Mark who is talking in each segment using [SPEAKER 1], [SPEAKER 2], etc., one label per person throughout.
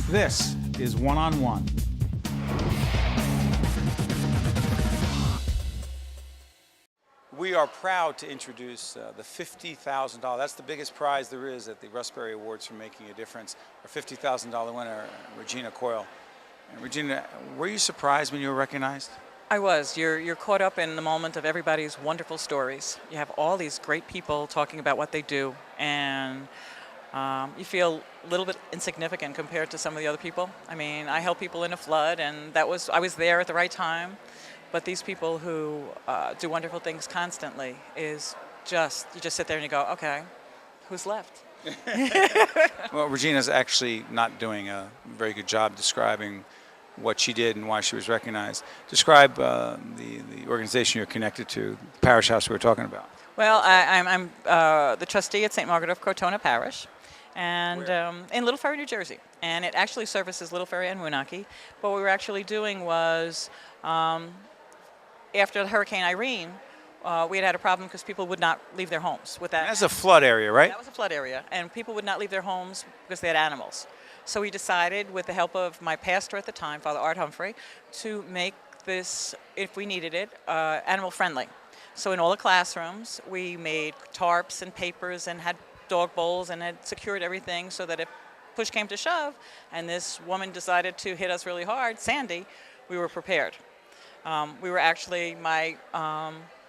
[SPEAKER 1] This is One-on-One. We are proud to introduce the $50,000. That's the biggest prize there is at the Russell Berrie Awards for making a difference. Our $50,000 winner, Regina Coyle. And Regina, were you surprised when you were recognized?
[SPEAKER 2] I was. You're caught up in the moment of everybody's wonderful stories. You have all these great people talking about what they do, and you feel a little bit insignificant compared to some of the other people. I mean, I help people in a flood, and I was there at the right time. But these people who do wonderful things constantly you just sit there and you go, okay, who's left?
[SPEAKER 1] Well, Regina's actually not doing a very good job describing what she did and why she was recognized. Describe the organization you're connected to, the parish house we were talking about.
[SPEAKER 2] Well, I'm the trustee at St. Margaret of Crotona Parish, and in Little Ferry, New Jersey. And it actually services Little Ferry and Moonachie. What we were actually doing was, after Hurricane Irene, we had a problem because people would not leave their homes.
[SPEAKER 1] That's a flood area, right?
[SPEAKER 2] That was a flood area, and people would not leave their homes because they had animals. So we decided, with the help of my pastor at the time, Father Art Humphrey, to make this, if we needed it, animal friendly. So in all the classrooms, we made tarps and papers and had dog bowls and had secured everything so that if push came to shove and this woman decided to hit us really hard, Sandy, we were prepared. We were actually, my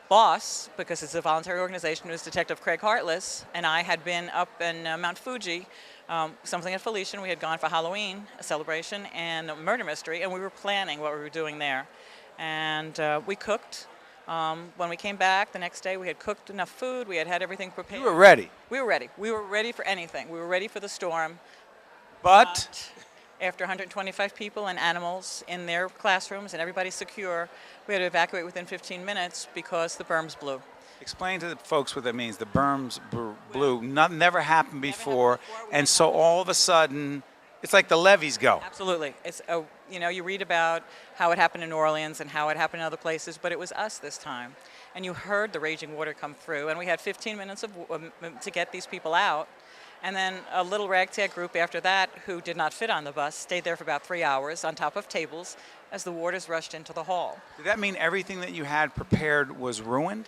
[SPEAKER 2] boss, because it's a voluntary organization, was Detective Craig Hartless, and I had been up in Mount Fuji, something at Felician. We had gone for Halloween, a celebration, and a murder mystery, and we were planning what we were doing there. And we cooked. When we came back the next day, we had cooked enough food. We had everything prepared.
[SPEAKER 1] You were ready.
[SPEAKER 2] We were ready. We were ready for anything. We were ready for the storm.
[SPEAKER 1] But
[SPEAKER 2] after 125 people and animals in their classrooms and everybody secure, we had to evacuate within 15 minutes because the berms blew.
[SPEAKER 1] explain to the folks what that means. The berms blew. Never happened before. And so all of a sudden, it's like the levees go.
[SPEAKER 2] Absolutely. It's you read about how it happened in New Orleans and how it happened in other places, but it was us this time. And you heard the raging water come through, and we had 15 minutes to get these people out. And then a little ragtag group after that, who did not fit on the bus, stayed there for about 3 hours on top of tables as the waters rushed into the hall.
[SPEAKER 1] Did that mean everything that you had prepared was ruined?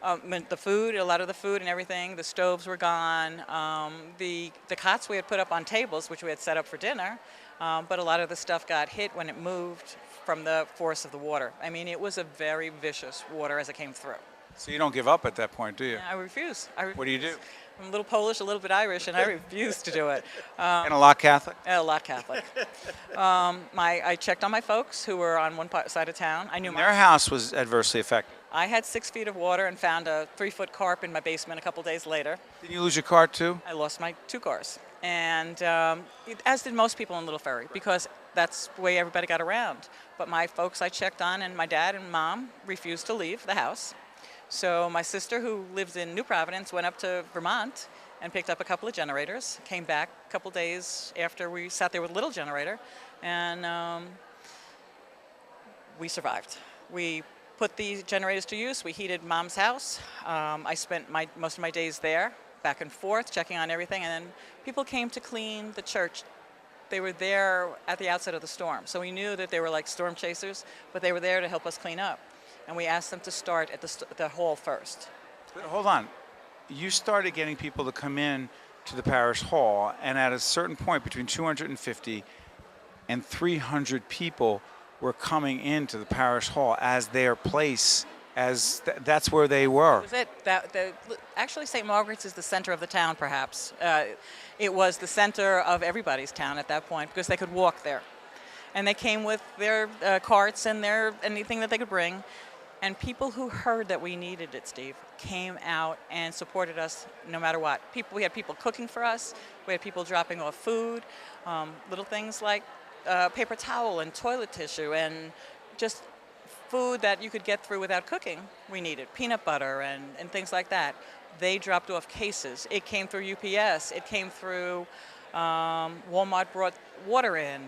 [SPEAKER 2] The food, a lot of the food and everything, the stoves were gone. The cots we had put up on tables, which we had set up for dinner, but a lot of the stuff got hit when it moved from the force of the water. I mean, it was a very vicious water as it came through.
[SPEAKER 1] So you don't give up at that point, do you?
[SPEAKER 2] I refuse.
[SPEAKER 1] What do you do?
[SPEAKER 2] I'm a little Polish, a little bit Irish, and I refuse to do it.
[SPEAKER 1] And a lot Catholic?
[SPEAKER 2] A lot Catholic. I checked on my folks who were on one side of town. I knew
[SPEAKER 1] their house was adversely affected.
[SPEAKER 2] I had 6 feet of water and found a 3-foot carp in my basement a couple days later.
[SPEAKER 1] Did you lose your car too?
[SPEAKER 2] I lost my 2 cars. And as did most people in Little Ferry, because that's the way everybody got around. But my folks I checked on, and my dad and mom refused to leave the house. So my sister, who lives in New Providence, went up to Vermont and picked up a couple of generators, came back a couple days after we sat there with a little generator, and we survived. We put the generators to use. We heated Mom's house. I spent most of my days there, back and forth, checking on everything, and then people came to clean the church. They were there at the outset of the storm, so we knew that they were like storm chasers, but they were there to help us clean up. And we asked them to start at the hall first.
[SPEAKER 1] But hold on. You started getting people to come in to the parish hall, and at a certain point, between 250 and 300 people were coming into the parish hall as their place, that's where they were.
[SPEAKER 2] That was it. Actually, St. Margaret's is the center of the town, perhaps. It was the center of everybody's town at that point because they could walk there. And they came with their carts and anything that they could bring. And people who heard that we needed it, Steve, came out and supported us no matter what. We had people cooking for us. We had people dropping off food, little things like paper towel and toilet tissue and just food that you could get through without cooking. We needed peanut butter and things like that. They dropped off cases. It came through UPS. It came through Walmart brought water in.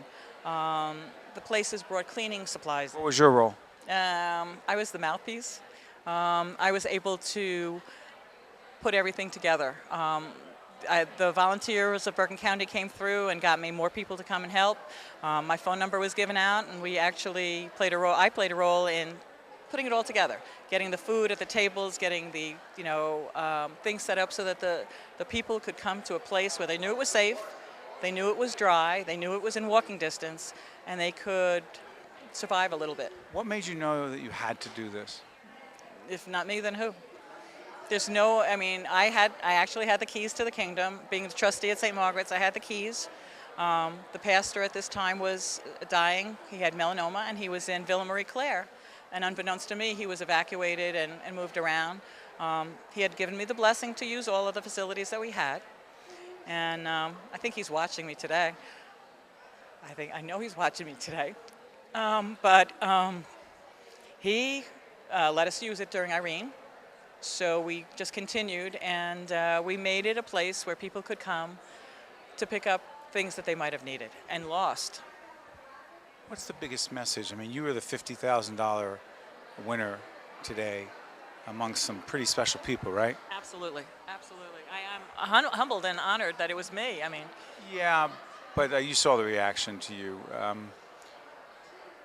[SPEAKER 2] The places brought cleaning supplies.
[SPEAKER 1] What was your role?
[SPEAKER 2] I was the mouthpiece. I was able to put everything together. The volunteers of Bergen County came through and got me more people to come and help. My phone number was given out, and we actually played a role. I played a role in putting it all together, getting the food at the tables, getting the things set up so that the people could come to a place where they knew it was safe, they knew it was dry, they knew it was in walking distance, and they could survive a little bit.
[SPEAKER 1] What made you know that you had to do this?
[SPEAKER 2] If not me, then who? There's no, I actually had the keys to the kingdom. Being the trustee at St. Margaret's, I had the keys. The pastor at this time was dying. He had melanoma, and he was in Villa Marie Claire. And unbeknownst to me, he was evacuated and moved around. He had given me the blessing to use all of the facilities that we had. And I think he's watching me today. I know he's watching me today. But he let us use it during Irene. So we just continued, and we made it a place where people could come to pick up things that they might have needed and lost.
[SPEAKER 1] What's the biggest message? You were the $50,000 winner today amongst some pretty special people, right?
[SPEAKER 2] Absolutely, absolutely. I am humbled and honored that it was me.
[SPEAKER 1] Yeah, but you saw the reaction to you.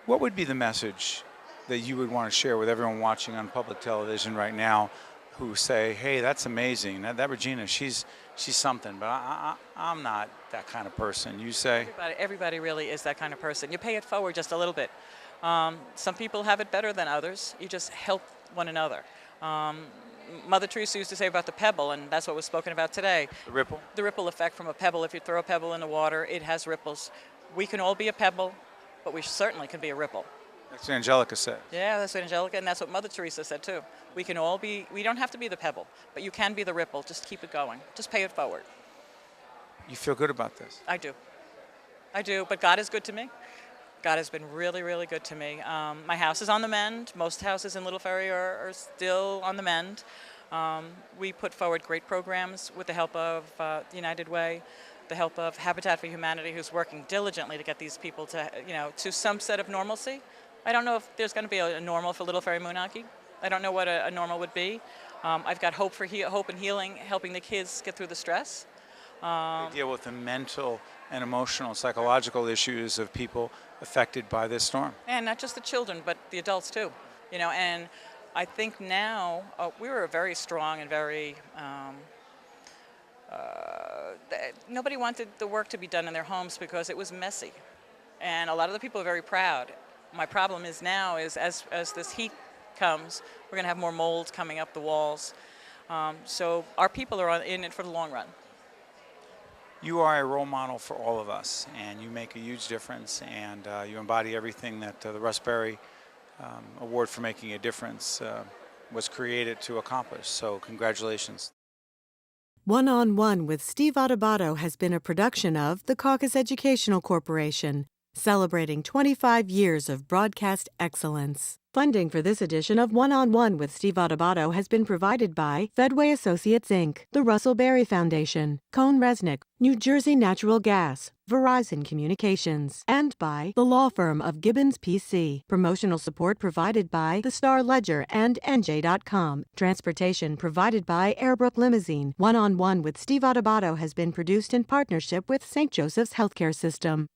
[SPEAKER 1] What would be the message that you would want to share with everyone watching on public television right now who say, hey, that's amazing, that Regina, she's something, but I'm not that kind of person? You say?
[SPEAKER 2] Everybody really is that kind of person. You pay it forward just a little bit. Some people have it better than others. You just help one another. Mother Teresa used to say about the pebble, and that's what was spoken about today.
[SPEAKER 1] The ripple? The
[SPEAKER 2] ripple effect from a pebble. If you throw a pebble in the water, it has ripples. We can all be a pebble, but we certainly can be a ripple.
[SPEAKER 1] That's what Angelica said.
[SPEAKER 2] Yeah, that's what Angelica, and that's what Mother Teresa said too. We can all be, we don't have to be the pebble, but you can be the ripple. Just keep it going. Just pay it forward.
[SPEAKER 1] You feel good about this?
[SPEAKER 2] I do, but God is good to me. God has been really, really good to me. My house is on the mend. Most houses in Little Ferry are still on the mend. We put forward great programs with the help of the United Way, the help of Habitat for Humanity, who's working diligently to get these people to some set of normalcy. I don't know if there's going to be a normal for Little Ferry Moonachie. I don't know what a normal would be. I've got hope and healing, helping the kids get through the stress.
[SPEAKER 1] They deal with the mental and emotional, psychological issues of people affected by this storm.
[SPEAKER 2] And not just the children, but the adults too. And I think now we were very strong and very. Nobody wanted the work to be done in their homes because it was messy, and a lot of the people are very proud. My problem is now is as this heat comes, we're going to have more mold coming up the walls. So our people are in it for the long run.
[SPEAKER 1] You are a role model for all of us, and you make a huge difference, and you embody everything that the Russell Berrie Award for Making a Difference was created to accomplish. So congratulations.
[SPEAKER 3] One-on-One with Steve Adubato has been a production of the Caucus Educational Corporation, celebrating 25 years of broadcast excellence. Funding for this edition of One-on-One with Steve Adubato has been provided by Fedway Associates, Inc., the Russell Berrie Foundation, Cone Resnick, New Jersey Natural Gas, Verizon Communications, and by the law firm of Gibbons PC. Promotional support provided by the Star Ledger and NJ.com. Transportation provided by Airbrook Limousine. One-on-One with Steve Adubato has been produced in partnership with St. Joseph's Healthcare System.